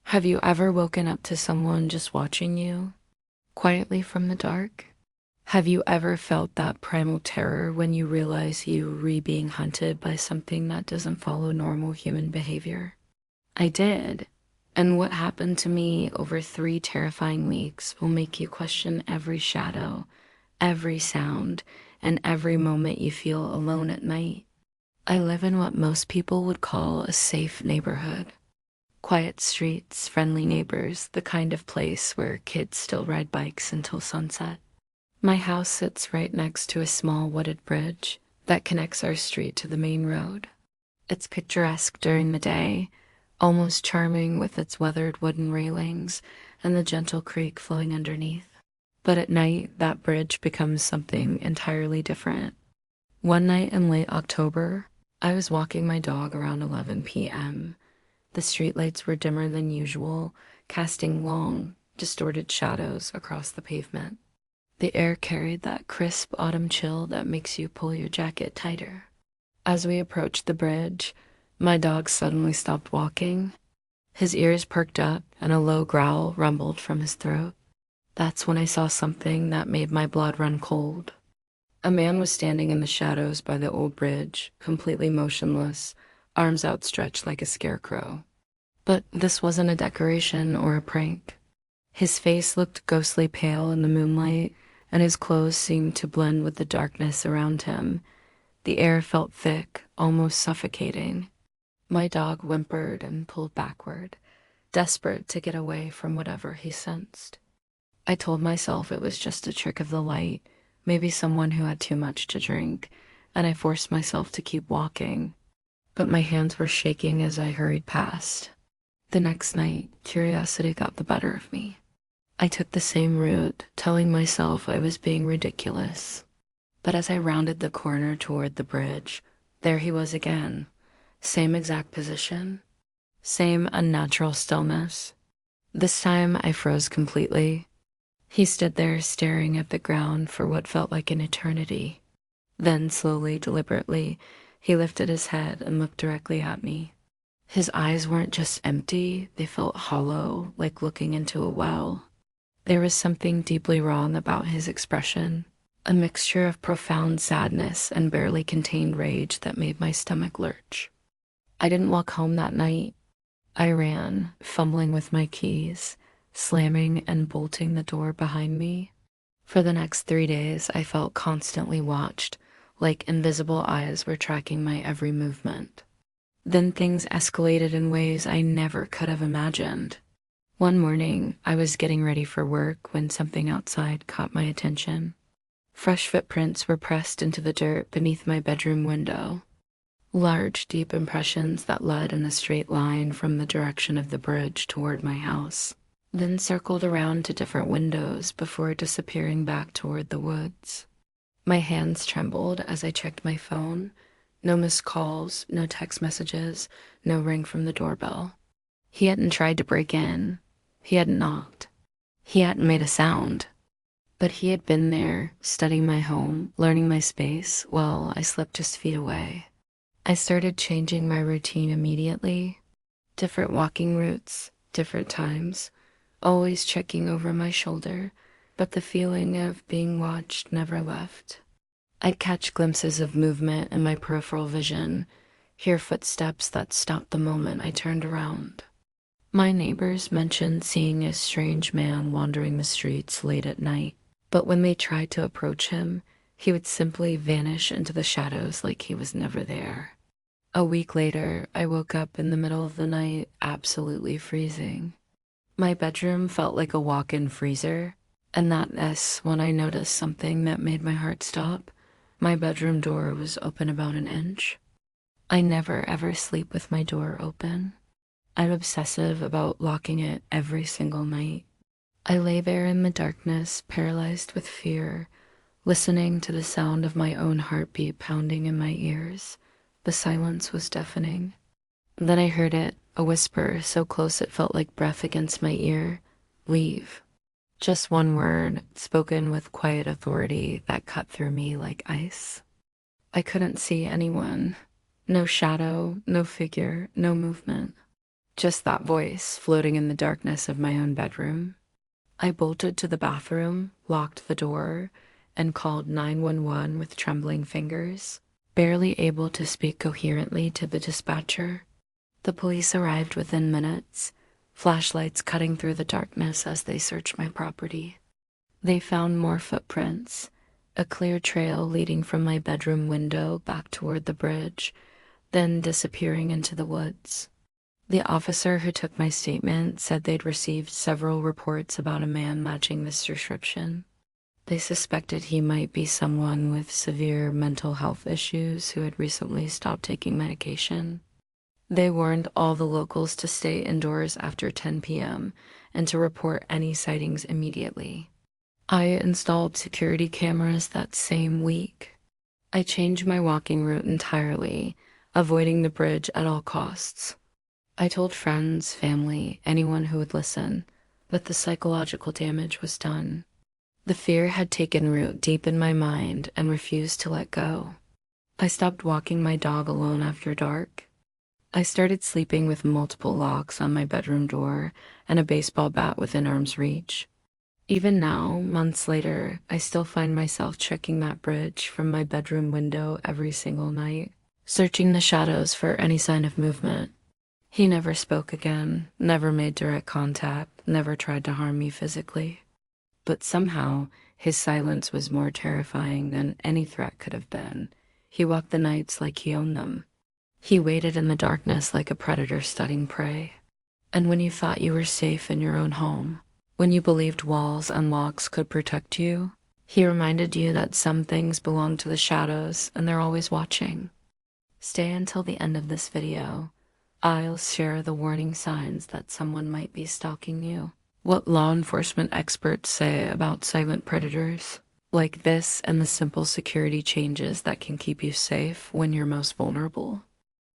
Have you ever woken up to someone just watching you, quietly from the dark? Have you ever felt that primal terror when you realize you're being hunted by something that doesn't follow normal human behavior? I did. And what happened to me over 3 terrifying weeks will make you question every shadow, every sound, and every moment you feel alone at night. I live in what most people would call a safe neighborhood. Quiet streets, friendly neighbors, the kind of place where kids still ride bikes until sunset. My house sits right next to a small wooded bridge that connects our street to the main road. It's picturesque during the day, almost charming with its weathered wooden railings and the gentle creek flowing underneath. But at night, that bridge becomes something entirely different. One night in late October, I was walking my dog around 11 p.m. The streetlights were dimmer than usual, casting long, distorted shadows across the pavement. The air carried that crisp autumn chill that makes you pull your jacket tighter. As we approached the bridge, my dog suddenly stopped walking. His ears perked up and a low growl rumbled from his throat. That's when I saw something that made my blood run cold. A man was standing in the shadows by the old bridge, completely motionless, arms outstretched like a scarecrow. But this wasn't a decoration or a prank. His face looked ghostly pale in the moonlight, and his clothes seemed to blend with the darkness around him. The air felt thick, almost suffocating. My dog whimpered and pulled backward, desperate to get away from whatever he sensed. I told myself it was just a trick of the light, maybe someone who had too much to drink, and I forced myself to keep walking. But my hands were shaking as I hurried past. The next night, curiosity got the better of me. I took the same route, telling myself I was being ridiculous. But as I rounded the corner toward the bridge, there he was again. Same exact position, same unnatural stillness. This time I froze completely. He stood there staring at the ground for what felt like an eternity. Then slowly, deliberately, he lifted his head and looked directly at me. His eyes weren't just empty, they felt hollow, like looking into a well. There was something deeply wrong about his expression, a mixture of profound sadness and barely contained rage that made my stomach lurch. I didn't walk home that night. I ran, fumbling with my keys, slamming and bolting the door behind me. For the next 3 days, I felt constantly watched, like invisible eyes were tracking my every movement. Then things escalated in ways I never could have imagined. One morning, I was getting ready for work when something outside caught my attention. Fresh footprints were pressed into the dirt beneath my bedroom window. Large, deep impressions that led in a straight line from the direction of the bridge toward my house, then circled around to different windows before disappearing back toward the woods. My hands trembled as I checked my phone. No missed calls, no text messages, no ring from the doorbell. He hadn't tried to break in. He hadn't knocked. He hadn't made a sound. But he had been there, studying my home, learning my space, while I slept just feet away. I started changing my routine immediately. Different walking routes, different times, always checking over my shoulder, but the feeling of being watched never left. I'd catch glimpses of movement in my peripheral vision, hear footsteps that stopped the moment I turned around. My neighbors mentioned seeing a strange man wandering the streets late at night, but when they tried to approach him, he would simply vanish into the shadows like he was never there. A week later, I woke up in the middle of the night, absolutely freezing. My bedroom felt like a walk-in freezer, and that's when I noticed something that made my heart stop. My bedroom door was open about an inch. I never ever sleep with my door open. I'm obsessive about locking it every single night. I lay there in the darkness, paralyzed with fear, listening to the sound of my own heartbeat pounding in my ears. The silence was deafening. Then I heard it, a whisper so close it felt like breath against my ear. Leave. Just one word, spoken with quiet authority that cut through me like ice. I couldn't see anyone. No shadow, no figure, no movement. Just that voice floating in the darkness of my own bedroom. I bolted to the bathroom, locked the door, and called 911 with trembling fingers, barely able to speak coherently to the dispatcher. The police arrived within minutes, flashlights cutting through the darkness as they searched my property. They found more footprints, a clear trail leading from my bedroom window back toward the bridge, then disappearing into the woods. The officer who took my statement said they'd received several reports about a man matching this description. They suspected he might be someone with severe mental health issues who had recently stopped taking medication. They warned all the locals to stay indoors after 10 p.m. and to report any sightings immediately. I installed security cameras that same week. I changed my walking route entirely, avoiding the bridge at all costs. I told friends, family, anyone who would listen, but the psychological damage was done. The fear had taken root deep in my mind and refused to let go. I stopped walking my dog alone after dark. I started sleeping with multiple locks on my bedroom door and a baseball bat within arm's reach. Even now, months later, I still find myself checking that bridge from my bedroom window every single night, searching the shadows for any sign of movement. He never spoke again, never made direct contact, never tried to harm me physically. But somehow, his silence was more terrifying than any threat could have been. He walked the nights like he owned them. He waited in the darkness like a predator studying prey. And when you thought you were safe in your own home, when you believed walls and locks could protect you, he reminded you that some things belong to the shadows and they're always watching. Stay until the end of this video. I'll share the warning signs that someone might be stalking you. What law enforcement experts say about silent predators, like this, and the simple security changes that can keep you safe when you're most vulnerable.